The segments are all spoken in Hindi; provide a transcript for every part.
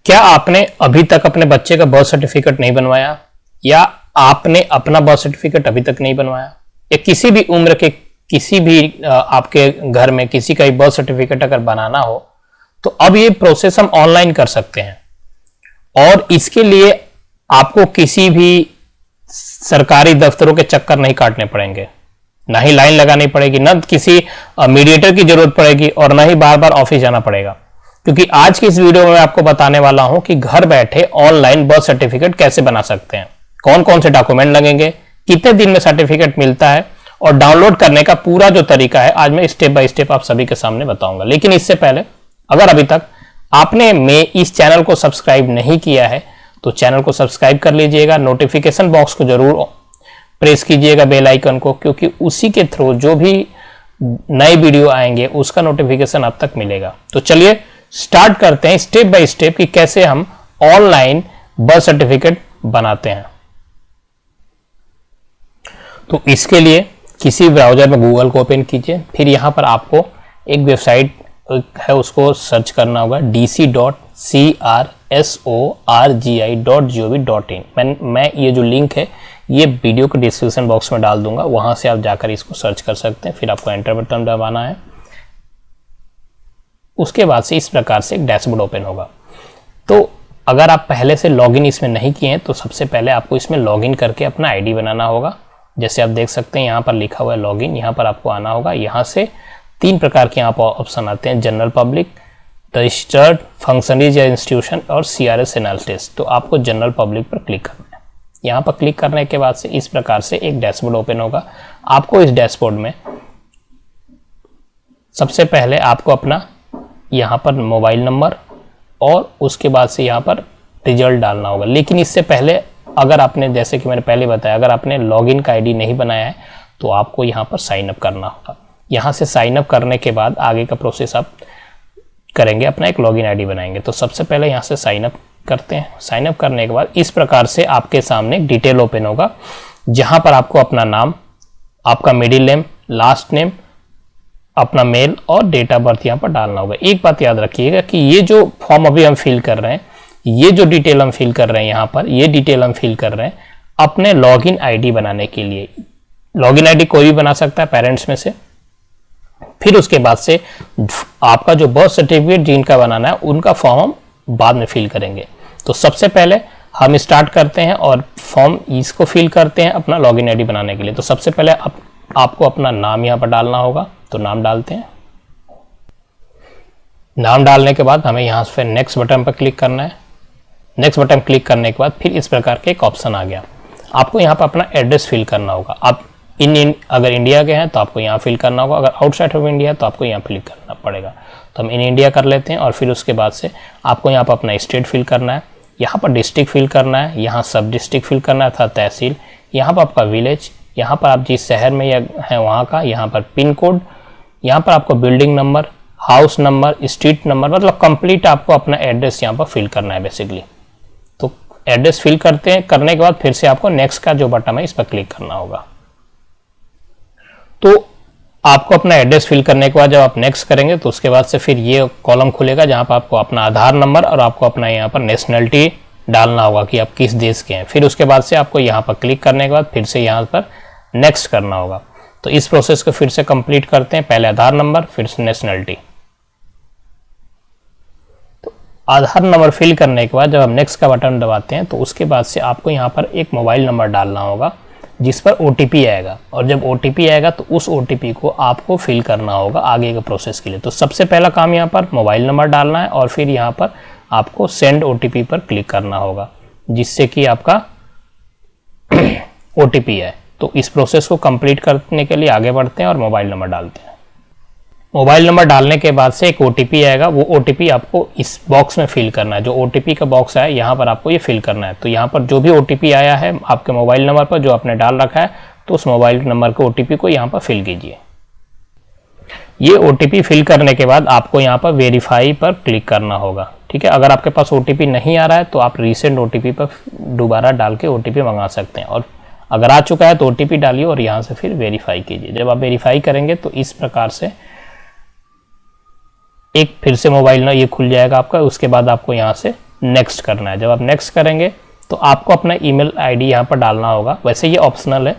क्या आपने अभी तक अपने बच्चे का बर्थ सर्टिफिकेट नहीं बनवाया, या आपने अपना बर्थ सर्टिफिकेट अभी तक नहीं बनवाया, या किसी भी उम्र के किसी भी आपके घर में किसी का भी बर्थ सर्टिफिकेट अगर बनाना हो तो अब ये प्रोसेस हम ऑनलाइन कर सकते हैं। और इसके लिए आपको किसी भी सरकारी दफ्तरों के चक्कर नहीं काटने पड़ेंगे, ना ही लाइन लगानी पड़ेगी, ना किसी मीडिएटर की जरूरत पड़ेगी, और ना ही बार बार ऑफिस जाना पड़ेगा। क्योंकि आज की इस वीडियो में मैं आपको बताने वाला हूं कि घर बैठे ऑनलाइन बर्थ सर्टिफिकेट कैसे बना सकते हैं, कौन कौन से डॉक्यूमेंट लगेंगे, कितने दिन में सर्टिफिकेट मिलता है, और डाउनलोड करने का पूरा जो तरीका है आज मैं स्टेप बाय स्टेप आप सभी के सामने बताऊंगा। लेकिन इससे पहले अगर अभी तक आपने इस चैनल को सब्सक्राइब नहीं किया है तो चैनल को सब्सक्राइब कर लीजिएगा, नोटिफिकेशन बॉक्स को जरूर प्रेस कीजिएगा, बेल आइकन को, क्योंकि उसी के थ्रू जो भी नए वीडियो आएंगे उसका नोटिफिकेशन अब तक मिलेगा। तो चलिए स्टार्ट करते हैं स्टेप बाय स्टेप कि कैसे हम ऑनलाइन बर्थ सर्टिफिकेट बनाते हैं। तो इसके लिए किसी ब्राउजर में गूगल को ओपन कीजिए, फिर यहां पर आपको एक वेबसाइट है उसको सर्च करना होगा dc.crsorgi.gov.in। मैं ये जो लिंक है ये वीडियो के डिस्क्रिप्शन बॉक्स में डाल दूंगा, वहां से आप जाकर इसको सर्च कर सकते हैं। फिर आपको एंटर बटन दबाना है। उसके बाद से इस प्रकार से एक डैशबोर्ड ओपन होगा। तो अगर आप पहले से लॉगिन इसमें नहीं किए हैं तो सबसे पहले आपको इसमें लॉगिन करके अपना आईडी बनाना होगा। जैसे आप देख सकते हैं यहाँ पर लिखा हुआ है लॉगिन, यहाँ पर आपको आना होगा। यहाँ से 3 प्रकार के यहाँ पर ऑप्शन आते हैं, जनरल पब्लिक, रजिस्टर्ड फंक्शनरीज या इंस्टीट्यूशन और CRS एनालिसिस। तो आपको जनरल पब्लिक पर क्लिक करना है। यहाँ पर क्लिक करने के बाद से इस प्रकार से एक डैशबोर्ड ओपन होगा। आपको इस डैशबोर्ड में सबसे पहले आपको अपना यहाँ पर मोबाइल नंबर और उसके बाद से यहाँ पर रिजल्ट डालना होगा। लेकिन इससे पहले अगर आपने, जैसे कि मैंने पहले बताया, अगर आपने लॉगिन का आईडी नहीं बनाया है तो आपको यहाँ पर साइन अप करना होगा। यहाँ से साइन अप करने के बाद आगे का प्रोसेस आप करेंगे, अपना एक लॉगिन आईडी बनाएंगे। तो सबसे पहले यहाँ से साइन अप करते हैं। साइन अप करने के बाद इस प्रकार से आपके सामने एक डिटेल ओपन होगा, जहाँ पर आपको अपना नाम, आपका मिडिल नेम, लास्ट नेम, अपना मेल और डेट ऑफ बर्थ यहाँ पर डालना होगा। एक बात याद रखिएगा कि ये जो फॉर्म अभी हम फिल कर रहे हैं, ये जो डिटेल हम फिल कर रहे हैं यहाँ पर, ये डिटेल हम फिल कर रहे हैं अपने लॉगिन आईडी बनाने के लिए। लॉगिन आईडी कोई भी बना सकता है पेरेंट्स में से। फिर उसके बाद से आपका जो बर्थ सर्टिफिकेट जिनका बनाना है उनका फॉर्म हम बाद में फिल करेंगे। तो सबसे पहले हम स्टार्ट करते हैं और फॉर्म इसको फिल करते हैं अपना लॉगिन आईडी बनाने के लिए। तो सबसे पहले आपको अपना नाम यहाँ पर डालना होगा, तो नाम डालते हैं। नाम डालने के बाद हमें यहाँ से नेक्स्ट बटन पर क्लिक करना है। नेक्स्ट बटन क्लिक करने के बाद फिर इस प्रकार के एक ऑप्शन आ गया। आपको यहाँ पर अपना एड्रेस फिल करना होगा। आप अगर इंडिया के हैं तो आपको यहाँ फिल करना होगा, अगर आउटसाइड ऑफ इंडिया तो आपको यहाँ फिल करना पड़ेगा। तो हम इन इंडिया कर लेते हैं और फिर उसके बाद से आपको यहाँ पर अपना स्टेट फिल करना है, यहाँ पर डिस्ट्रिक्ट फिल करना है, यहाँ सब डिस्ट्रिक्ट फिल करना है, था तहसील, यहाँ पर आपका विलेज, यहाँ पर आप जिस शहर में है वहाँ का, यहाँ पर पिन कोड, यहाँ पर आपको building number, house number, street number, मतलब कंप्लीट आपको अपना एड्रेस यहाँ पर फिल करना है बेसिकली। तो एड्रेस फिल करने के बाद फिर से आपको नेक्स्ट का जो बटन है इस पर क्लिक करना होगा। तो आपको अपना एड्रेस फिल करने के बाद जब आप नेक्स्ट करेंगे तो उसके बाद से फिर ये कॉलम खुलेगा जहाँ पर आपको अपना आधार नंबर और आपको अपना यहाँ पर नेशनलिटी डालना होगा कि आप किस देश के हैं। फिर उसके बाद से आपको यहाँ पर क्लिक करने के बाद फिर से यहाँ पर नेक्स्ट करना होगा। तो इस प्रोसेस को फिर से कंप्लीट करते हैं, पहले आधार नंबर फिर से नेशनलिटी। तो आधार नंबर फिल करने के बाद जब हम नेक्स्ट का बटन दबाते हैं तो उसके बाद से आपको यहाँ पर एक मोबाइल नंबर डालना होगा जिस पर OTP आएगा, और जब OTP आएगा तो उस OTP को आपको फिल करना होगा आगे के प्रोसेस के लिए। तो सबसे पहला काम यहाँ पर मोबाइल नंबर डालना है और फिर यहाँ पर आपको सेंड OTP पर क्लिक करना होगा, जिससे कि आपका OTP है। तो इस प्रोसेस को कंप्लीट करने के लिए आगे बढ़ते हैं और मोबाइल नंबर डालते हैं। मोबाइल नंबर डालने के बाद से एक OTP आएगा, वो OTP आपको इस बॉक्स में फिल करना है। जो OTP का बॉक्स है यहाँ पर आपको ये फिल करना है। तो यहाँ पर जो भी OTP आया है आपके मोबाइल नंबर पर जो आपने डाल रखा है, तो उस मोबाइल नंबर के OTP को यहाँ पर फिल कीजिए। ये OTP फिल करने के बाद आपको यहाँ पर वेरीफाई पर क्लिक करना होगा। ठीक है, अगर आपके पास OTP नहीं आ रहा है तो आप रीसेंट OTP पर दोबारा डाल के OTP मंगा सकते हैं, और अगर आ चुका है तो OTP डालिए और यहाँ से फिर वेरीफाई कीजिए। जब आप वेरीफाई करेंगे तो इस प्रकार से एक फिर से मोबाइल ना ये खुल जाएगा आपका। उसके बाद आपको यहाँ से नेक्स्ट करना है। जब आप नेक्स्ट करेंगे तो आपको अपना ईमेल आईडी यहाँ पर डालना होगा। वैसे ये ऑप्शनल है,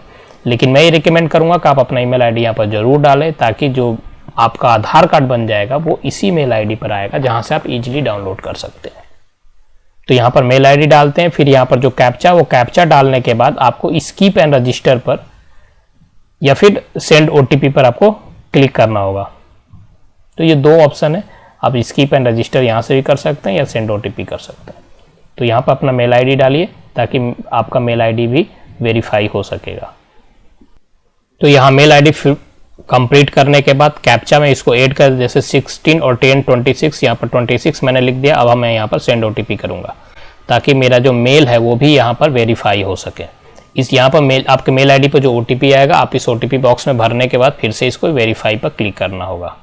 लेकिन मैं ये रिकमेंड करूँगा कि आप अपना ईमेल आईडी यहाँ पर ज़रूर डालें, ताकि जो आपका आधार कार्ड बन जाएगा वो इसी मेल आईडी पर आएगा, जहाँ से आप इजीली डाउनलोड कर सकते हैं। तो यहाँ पर मेल आईडी डालते हैं, फिर यहाँ पर जो कैप्चा, वो कैप्चा डालने के बाद आपको स्कीप एंड रजिस्टर पर या फिर सेंड ओटीपी पर आपको क्लिक करना होगा। तो ये दो ऑप्शन है, आप स्कीप एंड रजिस्टर यहाँ से भी कर सकते हैं या सेंड ओटीपी कर सकते हैं। तो यहाँ पर अपना मेल आईडी डालिए ताकि आपका मेल आईडी भी वेरीफाई हो सकेगा। तो यहाँ मेल आईडी कंप्लीट करने के बाद कैप्चा में इसको ऐड कर, जैसे 16 और 10 26, यहाँ पर 26 मैंने लिख दिया। अब मैं यहाँ पर सेंड ओटीपी करूँगा ताकि मेरा जो मेल है वो भी यहाँ पर वेरीफाई हो सके। इस यहाँ पर मेल, आपके मेल आईडी पर जो ओटीपी आएगा, आप इस ओटीपी बॉक्स में भरने के बाद फिर से इसको वेरीफाई पर क्लिक करना होगा।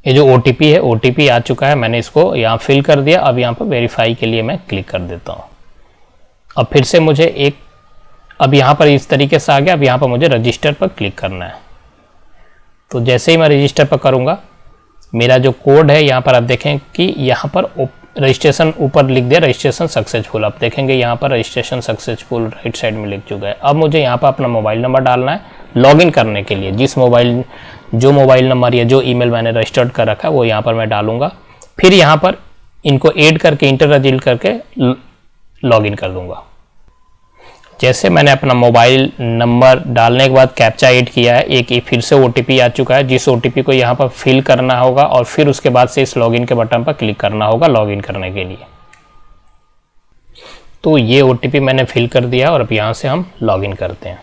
ये जो ओटीपी है, ओटीपी आ चुका है, मैंने इसको यहाँ फिल कर दिया। अब यहाँ पर वेरीफाई के लिए मैं क्लिक कर देता हूँ। अब फिर से मुझे अब यहाँ पर इस तरीके से आ गया। अब यहाँ पर मुझे रजिस्टर पर क्लिक करना है। तो जैसे ही मैं रजिस्टर पर करूँगा, मेरा जो कोड है यहाँ पर आप देखें कि यहाँ पर रजिस्ट्रेशन ऊपर लिख दिया, रजिस्ट्रेशन सक्सेसफुल। आप देखेंगे यहाँ पर रजिस्ट्रेशन सक्सेसफुल राइट साइड में लिख चुका है। अब मुझे यहाँ पर अपना मोबाइल नंबर डालना है लॉगिन करने के लिए। जो मोबाइल नंबर या जो ईमेल मैंने रजिस्टर्ड कर रखा है वो यहाँ पर मैं डालूंगा। फिर यहाँ पर इनको ऐड करके इंटर रजिल करके लॉगिन कर दूंगा। जैसे मैंने अपना मोबाइल नंबर डालने के बाद कैप्चा ऐड किया है, एक फिर से ओटीपी आ चुका है, जिस ओटीपी को यहाँ पर फिल करना होगा और फिर उसके बाद से इस लॉगिन के बटन पर क्लिक करना होगा लॉगिन करने के लिए। तो ये ओटीपी मैंने फिल कर दिया और अब यहाँ से हम लॉगिन करते हैं।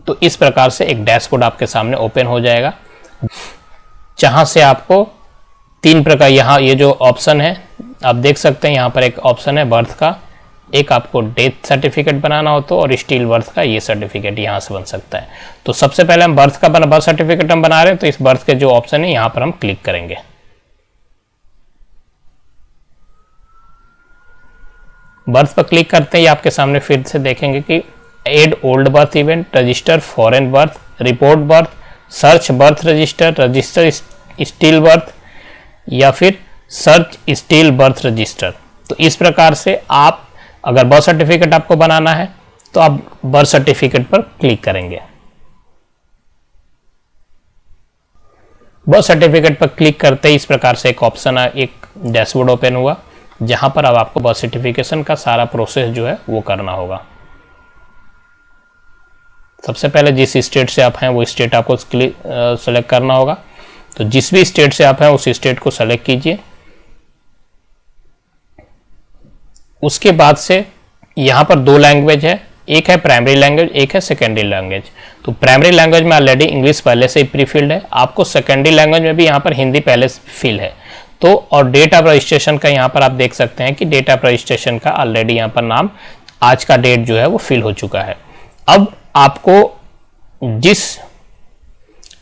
तो इस प्रकार से एक डैशबोर्ड आपके सामने ओपन हो जाएगा, जहां से आपको 3 प्रकार, यहाँ ये जो ऑप्शन है आप देख सकते हैं, यहाँ पर एक ऑप्शन है बर्थ का, एक आपको डेथ सर्टिफिकेट बनाना हो तो, और स्टिल बर्थ का ये सर्टिफिकेट यहाँ से बन सकता है। तो सबसे पहले हम बर्थ सर्टिफिकेट हम बना रहे हैं, तो इस बर्थ के जो ऑप्शन है यहाँ पर हम क्लिक करेंगे। बर्थ पर क्लिक करते ही आपके सामने फिर से देखेंगे कि add old birth event, register foreign birth, report birth, search birth register still birth या फिर सर्च स्टिल बर्थ रजिस्टर। तो इस प्रकार से आप अगर बर्थ सर्टिफिकेट आपको बनाना है तो आप बर्थ सर्टिफिकेट पर क्लिक करेंगे। बर्थ सर्टिफिकेट पर क्लिक करते ही इस प्रकार से एक ऑप्शन, एक डैशबोर्ड ओपन हुआ, जहां पर अब आपको बर्थ सर्टिफिकेशन का सारा प्रोसेस जो है वो करना होगा। सबसे पहले जिस स्टेट से आप हैं वो स्टेट आपको सेलेक्ट करना होगा। तो जिस भी स्टेट से आप हैं उस स्टेट को सेलेक्ट कीजिए। उसके बाद से यहाँ पर 2 लैंग्वेज है, एक है प्राइमरी लैंग्वेज, एक है सेकेंडरी लैंग्वेज। तो प्राइमरी लैंग्वेज में ऑलरेडी इंग्लिश पहले से ही प्री फिल्ड है, आपको सेकेंडरी लैंग्वेज में भी यहाँ पर हिंदी पहले से फिल है। तो और डेट ऑफ रजिस्ट्रेशन का यहाँ पर आप देख सकते हैं कि डेट ऑफ रजिस्ट्रेशन का ऑलरेडी यहाँ पर नाम, आज का डेट जो है वो फिल हो चुका है। अब आपको जिस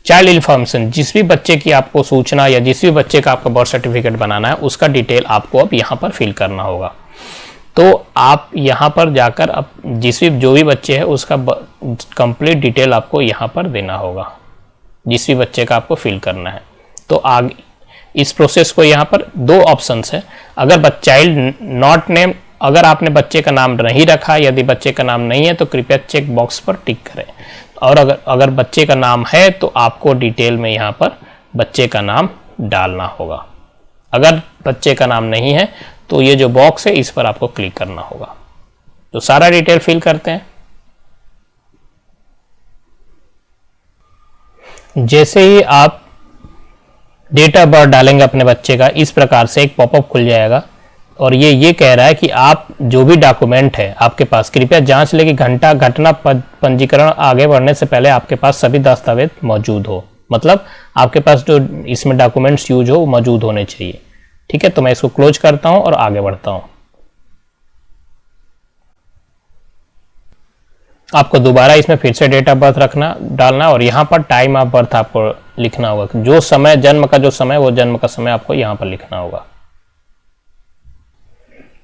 चाइल्ड इन्फॉर्मेशन, जिस भी बच्चे की आपको सूचना या जिस भी बच्चे का आपका बर्थ सर्टिफिकेट बनाना है उसका डिटेल आपको अब यहाँ पर फिल करना होगा। तो आप यहाँ पर जाकर अब जो भी बच्चे है उसका कंप्लीट डिटेल आपको यहाँ पर देना होगा, जिस भी बच्चे का आपको फिल करना है। तो आगे इस प्रोसेस को यहाँ पर 2 ऑप्शंस है। अगर चाइल्ड नॉट नेम, अगर आपने बच्चे का नाम नहीं रखा, यदि बच्चे का नाम नहीं है तो कृपया चेक बॉक्स पर टिक करें, और अगर बच्चे का नाम है तो आपको डिटेल में यहाँ पर बच्चे का नाम डालना होगा। अगर बच्चे का नाम नहीं है तो ये जो बॉक्स है इस पर आपको क्लिक करना होगा। तो सारा डिटेल फिल करते हैं। जैसे ही आप डेट ऑफ बर्थ डालेंगे अपने बच्चे का, इस प्रकार से एक पॉपअप खुल जाएगा और ये कह रहा है कि आप जो भी डॉक्यूमेंट है आपके पास, कृपया जांच लें कि घटना पंजीकरण आगे बढ़ने से पहले आपके पास सभी दस्तावेज मौजूद हो। मतलब आपके पास जो इसमें डॉक्यूमेंट्स यूज हो वो मौजूद होने चाहिए। ठीक है, तो मैं इसको क्लोज करता हूं और आगे बढ़ता हूं। आपको दोबारा इसमें फिर से डेट ऑफ बर्थ डालना और यहाँ पर टाइम ऑफ बर्थ आपको लिखना होगा। जो समय, जन्म का जो समय, वो जन्म का समय आपको यहाँ पर लिखना होगा।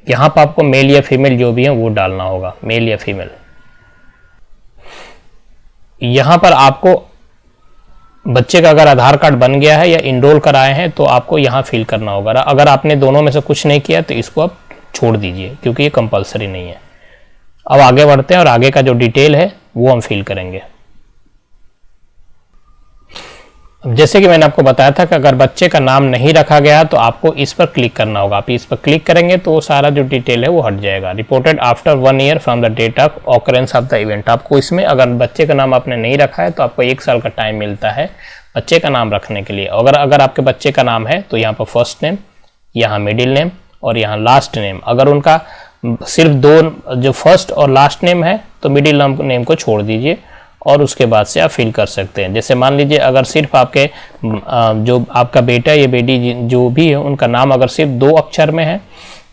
यहाँ पर आपको मेल या फीमेल जो भी है वो डालना होगा, मेल या फीमेल। यहाँ पर आपको बच्चे का अगर आधार कार्ड बन गया है या इनरोल कराए हैं तो आपको यहाँ फिल करना होगा। अगर आपने दोनों में से कुछ नहीं किया तो इसको आप छोड़ दीजिए, क्योंकि ये कंपलसरी नहीं है। अब आगे बढ़ते हैं और आगे का जो डिटेल है वो हम फिल करेंगे। अब जैसे कि मैंने आपको बताया था कि अगर बच्चे का नाम नहीं रखा गया तो आपको इस पर क्लिक करना होगा। आप इस पर क्लिक करेंगे तो वो सारा जो डिटेल है वो हट जाएगा। Reported after 1 year from the date of occurrence of the event. आपको इसमें अगर बच्चे का नाम आपने नहीं रखा है तो आपको 1 साल का टाइम मिलता है बच्चे का नाम रखने के लिए। अगर आपके बच्चे का नाम है तो यहाँ पर फर्स्ट नेम, यहाँ मिडिल नेम और यहाँ लास्ट नेम। अगर उनका सिर्फ 2 जो फर्स्ट और लास्ट नेम है तो मिडिल नेम को छोड़ दीजिए और उसके बाद से आप फिल कर सकते हैं। जैसे मान लीजिए अगर सिर्फ आपके जो आपका बेटा या बेटी जो भी है उनका नाम अगर सिर्फ 2 अक्षर में है,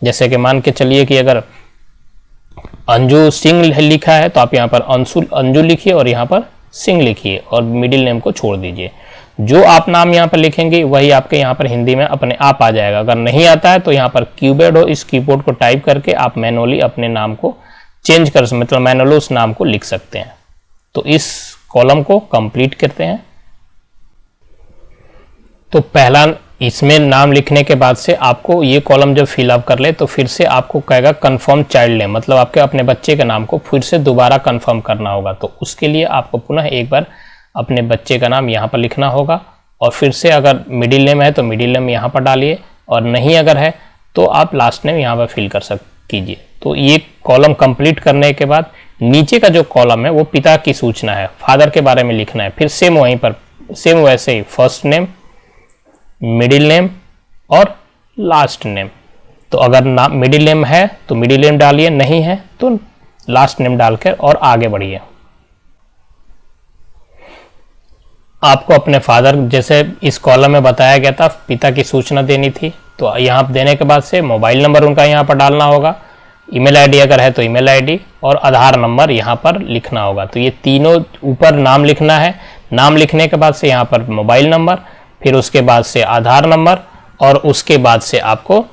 जैसे कि मान के चलिए कि अगर अंजू सिंह लिखा है तो आप यहाँ पर अंजू लिखिए और यहाँ पर सिंह लिखिए और मिडिल नेम को छोड़ दीजिए। जो आप नाम यहाँ पर लिखेंगे वही आपके यहाँ पर हिंदी में अपने आप आ जाएगा। अगर नहीं आता है तो यहाँ पर कीबोर्ड हो, इस कीबोर्ड को टाइप करके आप मैनुअली अपने नाम को चेंज कर मतलब मैनुअली उस नाम को लिख सकते हैं। तो इस कॉलम को कंप्लीट करते हैं। तो पहला इसमें नाम लिखने के बाद से आपको ये कॉलम जब फिलअप कर ले तो फिर से आपको कहेगा कंफर्म चाइल्ड नेम, मतलब आपके अपने बच्चे के नाम को फिर से दोबारा कंफर्म करना होगा। तो उसके लिए आपको पुनः एक बार अपने बच्चे का नाम यहाँ पर लिखना होगा और फिर से अगर मिडिल नेम है तो मिडिल नेम यहाँ पर डालिए और नहीं अगर है तो आप लास्ट नेम यहाँ पर फिल कर कीजिए। तो ये कॉलम कंप्लीट करने के बाद नीचे का जो कॉलम है वो पिता की सूचना है, फादर के बारे में लिखना है। फिर सेम वहीं पर सेम वैसे ही फर्स्ट नेम, मिडिल नेम और लास्ट नेम। तो अगर नाम मिडिल नेम है तो मिडिल नेम डालिए, नहीं है तो लास्ट नेम डालकर और आगे बढ़िए। आपको अपने फादर जैसे इस कॉलम में बताया गया था पिता की सूचना देनी थी, तो यहाँ देने के बाद से मोबाइल नंबर उनका यहाँ पर डालना होगा, ईमेल आईडी अगर है तो ईमेल आईडी और आधार नंबर यहाँ पर लिखना होगा। तो ये तीनों ऊपर नाम लिखना है। नाम लिखने के बाद से यहाँ पर मोबाइल नंबर, फिर उसके बाद से आधार नंबर और उसके बाद से आपको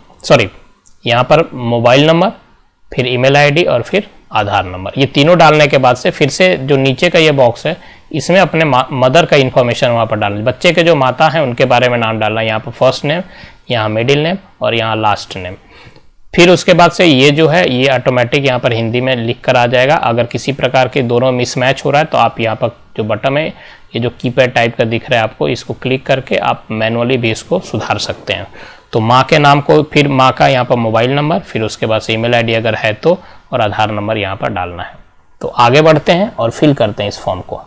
यहाँ पर मोबाइल नंबर, फिर ईमेल आईडी और फिर आधार नंबर। ये तीनों डालने के बाद से फिर से जो नीचे का ये बॉक्स है इसमें अपने मदर का इन्फॉर्मेशन वहाँ पर डालना, बच्चे के जो माता हैं उनके बारे में नाम डालना। यहाँ पर फर्स्ट नेम, यहाँ मिडिल नेम और यहाँ लास्ट नेम। फिर उसके बाद से ये जो है ये ऑटोमेटिक यहाँ पर हिंदी में लिख कर आ जाएगा। अगर किसी प्रकार के दोनों मिसमैच हो रहा है तो आप यहाँ पर जो बटन है ये जो कीपैड टाइप का दिख रहा है आपको, इसको क्लिक करके आप मैनुअली भी इसको सुधार सकते हैं। तो माँ के नाम को फिर माँ का यहाँ पर मोबाइल नंबर, फिर उसके बाद से ईमेल आईडी अगर है तो और आधार नंबर यहाँ पर डालना है। तो आगे बढ़ते हैं और फिल करते हैं इस फॉर्म को।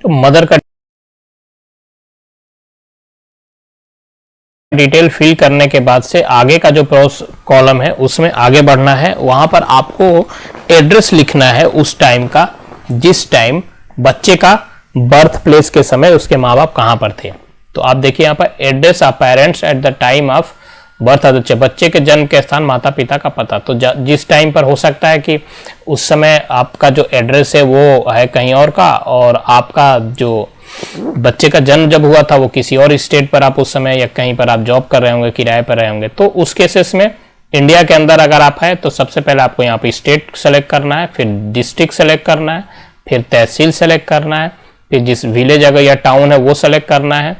तो मदर का डिटेल फिल करने के बाद से आगे का जो कॉलम है उसमें आगे बढ़ना है। वहां पर आपको एड्रेस लिखना है उस टाइम का जिस टाइम बच्चे का बर्थ प्लेस के समय उसके माँ बाप कहाँ पर थे। तो आप देखिए यहाँ पर address of parents at the time of birth of बच्चे के जन्म के स्थान माता पिता का पता। तो जिस टाइम पर हो सकता है कि उस समय आपका जो एड्रेस है वो है कहीं और का और आपका जो बच्चे का जन्म जब हुआ था वो किसी और स्टेट पर आप उस समय या कहीं पर आप जॉब कर रहे होंगे, किराए पर रहे होंगे। तो उस केसेस में इंडिया के अंदर अगर आप है तो सबसे पहले आपको यहाँ पे स्टेट सेलेक्ट करना है, फिर डिस्ट्रिक्ट सेलेक्ट करना है, फिर तहसील सेलेक्ट करना है, फिर जिस विलेज अगर या टाउन है वो सेलेक्ट करना है,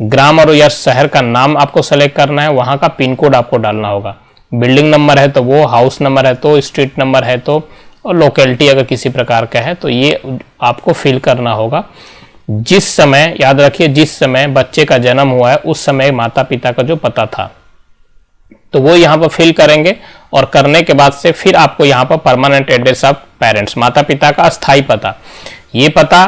ग्राम और या शहर का नाम आपको सेलेक्ट करना है, वहाँ का पिन कोड आपको डालना होगा, बिल्डिंग नंबर है तो वो, हाउस नंबर है तो, स्ट्रीट नंबर है तो, और लोकेलिटी अगर किसी प्रकार का है तो ये आपको फिल करना होगा। जिस समय याद रखिए जिस समय बच्चे का जन्म हुआ है उस समय माता पिता का जो पता था तो वो यहाँ पर फिल करेंगे और करने के बाद से फिर आपको यहाँ पर परमानेंट एड्रेस ऑफ पेरेंट्स, माता पिता का अस्थाई पता, ये पता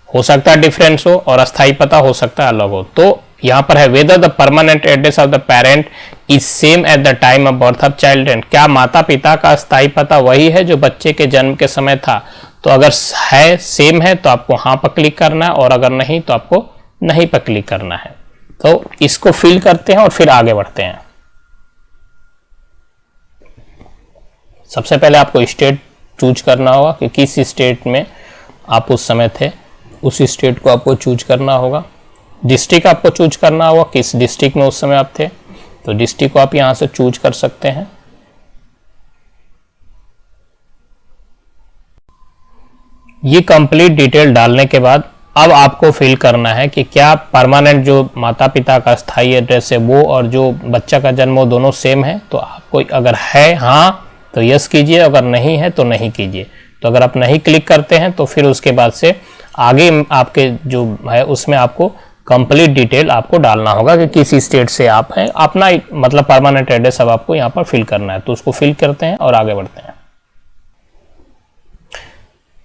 हो सकता है डिफरेंस हो और अस्थाई पता हो सकता है अलग हो। तो यहाँ पर है whether the permanent address of the parent is same at the time of birth of child and, क्या माता पिता का अस्थाई पता वही है जो बच्चे के जन्म के समय था। तो अगर है सेम है तो आपको हाँ पर क्लिक करना है और अगर नहीं तो आपको नहीं पर क्लिक करना है। तो इसको फिल करते हैं और फिर आगे बढ़ते हैं। सबसे पहले आपको स्टेट चूज करना होगा कि किस स्टेट में आप उस समय थे, उस स्टेट को आपको चूज करना होगा। डिस्ट्रिक्ट आपको चूज करना होगा किस डिस्ट्रिक्ट में उस समय आप थे, तो डिस्ट्रिक्ट को आप यहां से चूज कर सकते हैं। ये कंप्लीट डिटेल डालने के बाद अब आपको फिल करना है कि क्या परमानेंट जो माता पिता का स्थायी एड्रेस है वो और जो बच्चा का जन्म वो दोनों सेम है। तो आपको अगर है हाँ तो यस कीजिए, अगर नहीं है तो नहीं कीजिए। तो अगर आप नहीं क्लिक करते हैं तो फिर उसके बाद से आगे आपके जो है उसमें आपको कंप्लीट डिटेल आपको डालना होगा कि किस स्टेट से आप हैं, अपना मतलब परमानेंट एड्रेस अब आपको यहाँ पर फिल करना है। तो उसको फिल करते हैं और आगे बढ़ते हैं।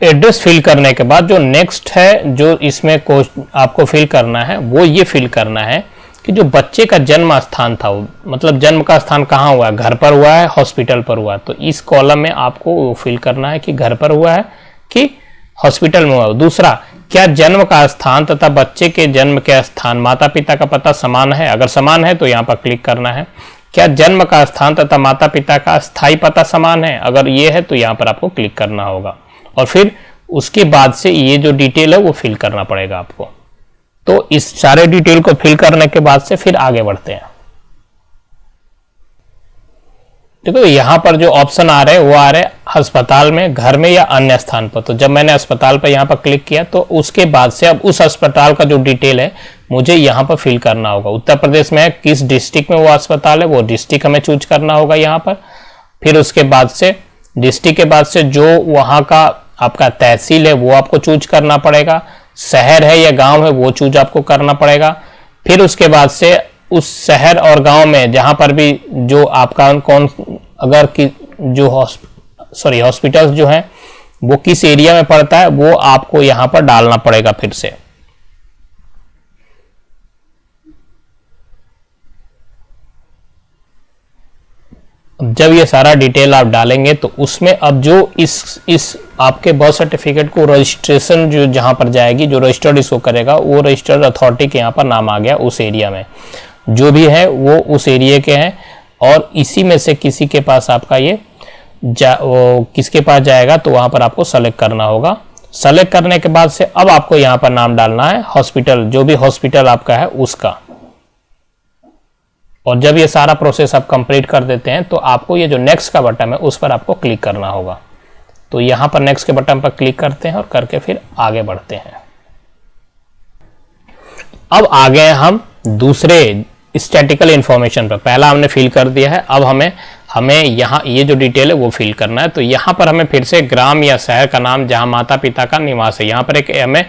एड्रेस फिल करने के बाद जो नेक्स्ट है जो इसमें आपको फिल करना है वो ये फिल करना है कि जो बच्चे का जन्म स्थान था, मतलब जन्म का स्थान कहाँ हुआ है, घर पर हुआ है, हॉस्पिटल पर हुआ है। तो इस कॉलम में आपको वो फिल करना है कि घर पर हुआ है कि हॉस्पिटल में हुआ है। दूसरा, क्या जन्म का स्थान तथा बच्चे के जन्म के स्थान माता पिता का पता समान है, अगर समान है तो यहाँ पर क्लिक करना है। क्या जन्म का स्थान तथा माता पिता का स्थायी पता समान है, अगर ये है तो यहाँ पर आपको क्लिक करना होगा। और फिर उसके बाद से ये जो डिटेल है वो फिल करना पड़ेगा आपको। तो इस सारे डिटेल को फिल करने के बाद से फिर आगे बढ़ते हैं। देखो यहां पर जो ऑप्शन आ रहे हैं वो आ रहे हैं अस्पताल में, घर में या अन्य स्थान पर। तो जब मैंने अस्पताल पर यहां पर क्लिक किया तो उसके बाद से अब उस अस्पताल का जो डिटेल है मुझे यहां पर फिल करना होगा। उत्तर प्रदेश में किस डिस्ट्रिक्ट में वो अस्पताल है वो डिस्ट्रिक्ट हमें चूज करना होगा यहाँ पर। फिर उसके बाद से डिस्ट्रिक्ट के बाद से जो वहां का आपका तहसील है वो आपको चूज करना पड़ेगा। शहर है या गांव है वो चूज आपको करना पड़ेगा। फिर उसके बाद से उस शहर और गांव में जहां पर भी जो आपका कौन अगर कि जो हॉस्पिटल जो है वो किस एरिया में पड़ता है वो आपको यहां पर डालना पड़ेगा फिर से। जब ये सारा डिटेल आप डालेंगे तो उसमें अब जो इस आपके बर्थ सर्टिफिकेट को रजिस्ट्रेशन जो जहां पर जाएगी, जो रजिस्टर्ड इसको करेगा वो रजिस्टर्ड अथॉरिटी के यहाँ पर नाम आ गया उस एरिया में, जो भी है वो उस एरिया के हैं। और इसी में से किसी के पास आपका ये वो किसके पास जाएगा तो वहां पर आपको सेलेक्ट करना होगा। सेलेक्ट करने के बाद से अब आपको यहाँ पर नाम डालना है हॉस्पिटल, जो भी हॉस्पिटल आपका है उसका। और जब ये सारा प्रोसेस आप कंप्लीट कर देते हैं तो आपको ये जो नेक्स्ट का बटन है उस पर आपको क्लिक करना होगा। तो यहां पर नेक्स्ट के बटन पर क्लिक करते हैं और करके फिर आगे बढ़ते हैं। अब आ गए हम दूसरे स्टैटिकल इंफॉर्मेशन पर। पहला हमने फिल कर दिया है, अब हमें यहाँ ये जो डिटेल है वो फिल करना है। तो यहाँ पर हमें फिर से ग्राम या शहर का नाम जहाँ माता पिता का निवास है, यहाँ पर एक हमें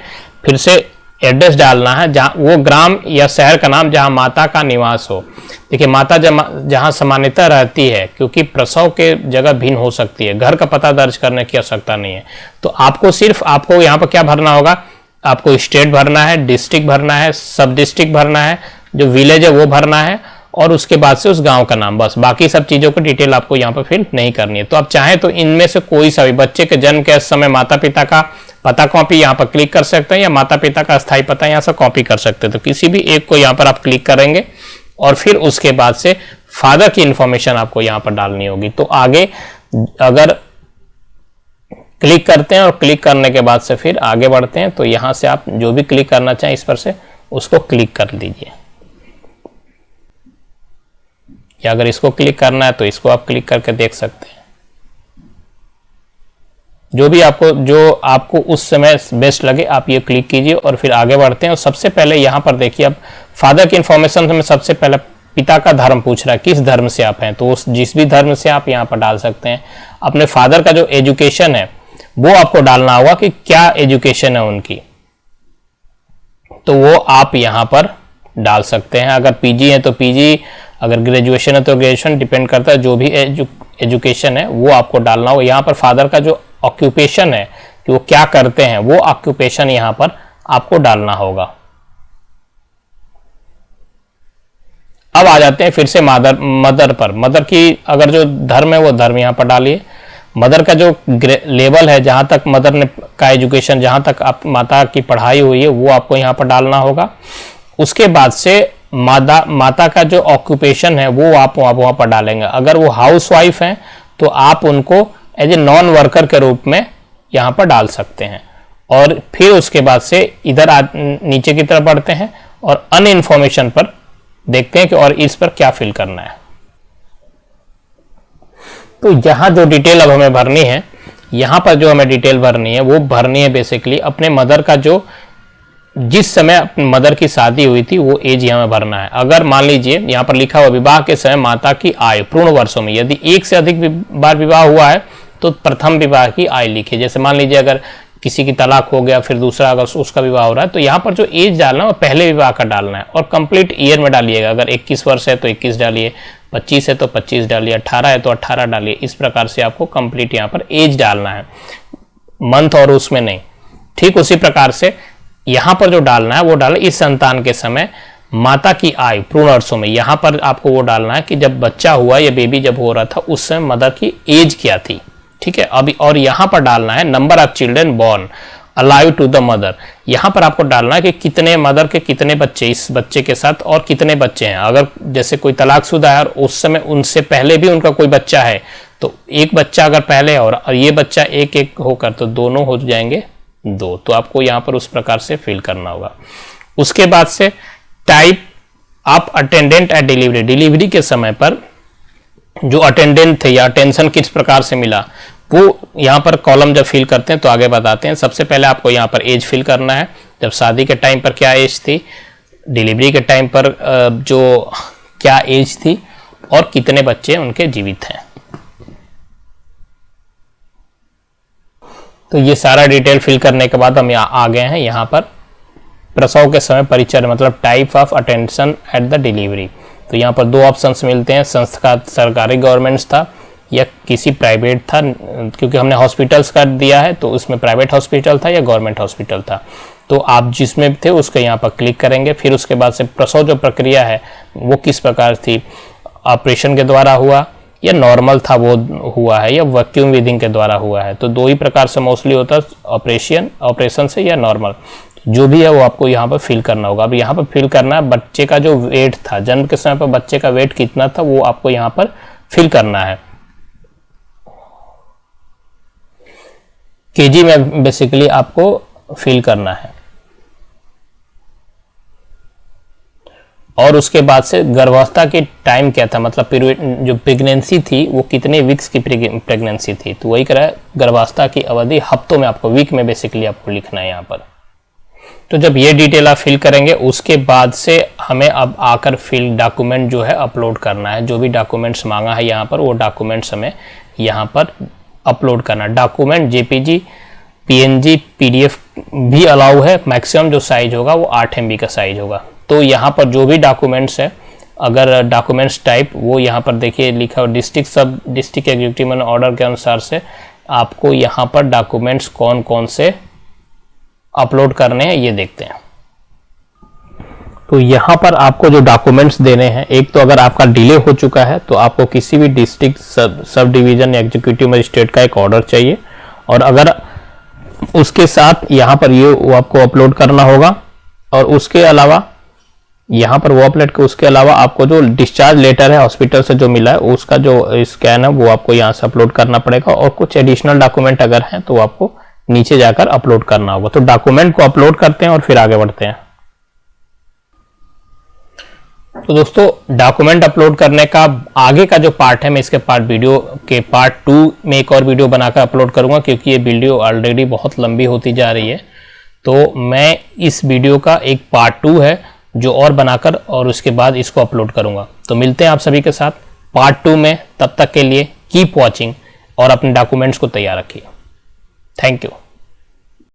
फिर से एड्रेस डालना है जहाँ वो ग्राम या शहर का नाम जहाँ माता का निवास हो। देखिए माता जहाँ सामान्यतः रहती है, क्योंकि प्रसव के जगह भिन्न हो सकती है, घर का पता दर्ज करने की आवश्यकता नहीं है। तो आपको यहाँ पर क्या भरना होगा, आपको स्टेट भरना है, डिस्ट्रिक्ट भरना है, सब डिस्ट्रिक्ट भरना है, जो विलेज है वो भरना है और उसके बाद से उस गांव का नाम, बस। बाकी सब चीज़ों को डिटेल आपको यहाँ पर फिल नहीं करनी है। तो आप चाहें तो इनमें से कोई सा भी बच्चे के जन्म के समय माता पिता का पता कॉपी यहाँ पर क्लिक कर सकते हैं या माता पिता का स्थायी पता यहाँ से कॉपी कर सकते हैं। तो किसी भी एक को यहाँ पर आप क्लिक करेंगे और फिर उसके बाद से फादर की इंफॉर्मेशन आपको यहाँ पर डालनी होगी। तो आगे अगर क्लिक करते हैं और क्लिक करने के बाद से फिर आगे बढ़ते हैं तो यहाँ से आप जो भी क्लिक करना चाहें इस पर से उसको क्लिक कर दीजिए, या अगर इसको क्लिक करना है तो इसको आप क्लिक करके देख सकते हैं। जो आपको उस समय बेस्ट लगे आप ये क्लिक कीजिए और फिर आगे बढ़ते हैं। और सबसे पहले यहाँ पर देखिए, अब फादर की इंफॉर्मेशन में सबसे पहले पिता का धर्म पूछ रहा है, किस धर्म से आप हैं, तो जिस भी धर्म से आप यहाँ पर डाल सकते हैं। अपने फादर का जो एजुकेशन है वो आपको डालना होगा कि क्या एजुकेशन है उनकी, तो वो आप यहाँ पर डाल सकते हैं। अगर पीजी है तो पीजी, अगर ग्रेजुएशन है तो ग्रेजुएशन, डिपेंड करता है। जो भी एजुकेशन है वो आपको डालना होगा। यहाँ पर फादर का जो ऑक्यूपेशन है कि वो क्या करते हैं वो ऑक्यूपेशन यहाँ पर आपको डालना होगा। अब आ जाते हैं फिर से मदर पर। मदर की अगर जो धर्म है वो धर्म यहाँ पर डालिए। मदर का जो लेवल है, जहाँ तक मदर ने का एजुकेशन, जहाँ तक आप माता की पढ़ाई हुई है वो आपको यहाँ पर डालना होगा। उसके बाद से माता का जो ऑक्यूपेशन है वो आप वहाँ पर डालेंगे। अगर वो हाउस वाइफ हैं तो आप उनको एज ए नॉन वर्कर के रूप में यहाँ पर डाल सकते हैं। और फिर उसके बाद से इधर नीचे की तरफ बढ़ते हैं और अन्य इन्फॉर्मेशन पर देखते हैं कि और इस पर क्या फिल करना है। तो यहाँ जो डिटेल अब हमें भरनी है यहाँ पर जो हमें डिटेल भरनी है वो भरनी है बेसिकली अपने मदर का जो जिस समय अपनी मदर की शादी हुई थी वो एज यहाँ में भरना है। अगर मान लीजिए यहाँ पर लिखा हुआ विवाह के समय माता की आयु पूर्ण वर्षों में, यदि एक से अधिक बार विवाह हुआ है तो प्रथम विवाह की आयु लिखिए। जैसे मान लीजिए अगर किसी की तलाक हो गया फिर दूसरा अगर उसका विवाह हो रहा है तो यहाँ पर जो एज डालना है वो पहले विवाह का डालना है और कंप्लीट ईयर में डालिएगा। अगर 21 वर्ष है तो 21 डालिए, 25 है तो 25 डालिए, 18 है तो 18 डालिए। इस प्रकार से आपको कंप्लीट यहाँ पर एज डालना है, मंथ और उसमें नहीं। ठीक उसी प्रकार से यहाँ पर जो डालना है वो डालना इस संतान के समय माता की आयु पूर्ण वर्षों में। यहाँ पर आपको वो डालना है कि जब बच्चा हुआ या बेबी जब हो रहा था उस समय मदर की एज क्या थी। ठीक है, अभी और यहाँ पर डालना है number of children born alive to the mother. यहाँ पर आपको डालना है कि कितने मदर के कितने बच्चे इस बच्चे के साथ और कितने बच्चे हैं। अगर जैसे कोई तलाकशुदा है और उस समय उनसे पहले भी उनका कोई बच्चा है तो एक बच्चा अगर पहले है और ये बच्चा एक एक होकर तो दोनों हो जाएंगे 2। तो आपको यहाँ पर उस प्रकार से फिल करना होगा। उसके बाद से टाइप आप अटेंडेंट एट डिलीवरी, डिलीवरी के समय पर जो अटेंडेंट थे या अटेंशन किस प्रकार से मिला वो यहाँ पर कॉलम जब फिल करते हैं तो आगे बताते हैं। सबसे पहले आपको यहाँ पर एज फिल करना है, जब शादी के टाइम पर क्या एज थी, डिलीवरी के टाइम पर जो क्या एज थी और कितने बच्चे उनके जीवित हैं। तो ये सारा डिटेल फिल करने के बाद हम आ गए हैं यहाँ पर प्रसव के समय परिचय, मतलब type of attention at the delivery. तो यहाँ पर 2 ऑप्शंस मिलते हैं, संस्था सरकारी गवर्नमेंट्स था या किसी प्राइवेट था, क्योंकि हमने हॉस्पिटल्स का दिया है तो उसमें प्राइवेट हॉस्पिटल था या गवर्नमेंट हॉस्पिटल था। तो आप जिसमें थे उसके यहाँ पर क्लिक करेंगे। फिर उसके बाद से प्रसव जो प्रक्रिया है वो किस प्रकार थी, ऑपरेशन के द्वारा हुआ या नॉर्मल था वो हुआ है या वैक्यूम वीथिंग के द्वारा हुआ है। तो 2 ही प्रकार से मोस्टली होता है, ऑपरेशन से या नॉर्मल, जो भी है वो आपको यहाँ पर फिल करना होगा। अब यहाँ पर फिल करना है बच्चे का जो वेट था, जन्म के समय पर बच्चे का वेट कितना था वो आपको यहाँ पर फिल करना है। केजी में बेसिकली आपको फिल करना है। और उसके बाद से गर्भावस्था की टाइम क्या था, मतलब पीरियड जो प्रेगनेंसी थी वो कितने वीक्स की प्रेगनेंसी थी, तो वही करा गर्भावस्था की अवधि हफ्तों में, आपको वीक में बेसिकली आपको लिखना है यहाँ पर। तो जब ये डिटेल आप फिल करेंगे उसके बाद से हमें अब आकर फिल डॉक्यूमेंट जो है अपलोड करना है। जो भी डॉक्यूमेंट्स मांगा है यहाँ पर वो डॉक्यूमेंट्स हमें यहाँ पर अपलोड करना। डॉक्यूमेंट जेपीजी, पीएनजी, पीडीएफ भी अलाउ है। मैक्सिमम जो साइज होगा वो 8 MB का साइज होगा। तो यहाँ पर जो भी डॉक्यूमेंट्स है, अगर डॉक्यूमेंट्स टाइप वो यहाँ पर देखिए लिखा हुआ डिस्ट्रिक्ट एग्जीक्यूटिव ऑर्डर के अनुसार से आपको यहाँ पर डॉक्यूमेंट्स कौन कौन से अपलोड करने हैं ये देखते हैं। तो यहाँ पर आपको जो डॉक्यूमेंट्स देने हैं, एक तो अगर आपका डिले हो चुका है तो आपको किसी भी डिस्ट्रिक्ट सब डिवीजन या एग्जीक्यूटिव मजिस्ट्रेट का एक ऑर्डर चाहिए, और अगर उसके साथ यहाँ पर ये वो आपको अपलोड करना होगा। और उसके अलावा यहाँ पर वो अपलोड के उसके अलावा आपको जो डिस्चार्ज लेटर है हॉस्पिटल से जो मिला है उसका जो स्कैन है वो आपको यहाँ से अपलोड करना पड़ेगा। और कुछ एडिशनल डॉक्यूमेंट अगर हैं तो आपको नीचे जाकर अपलोड करना होगा। तो डॉक्यूमेंट को अपलोड करते हैं और फिर आगे बढ़ते हैं। तो दोस्तों डॉक्यूमेंट अपलोड करने का आगे का जो पार्ट है मैं इसके पार्ट 2 में एक और वीडियो बनाकर अपलोड करूंगा, क्योंकि ये वीडियो ऑलरेडी बहुत लंबी होती जा रही है। तो मैं इस वीडियो का एक पार्ट 2 है जो और बनाकर और उसके बाद इसको अपलोड करूंगा। तो मिलते हैं आप सभी के साथ पार्ट 2 में। तब तक के लिए कीप वॉचिंग और अपने डॉक्यूमेंट्स को तैयार रखिए। Thank you.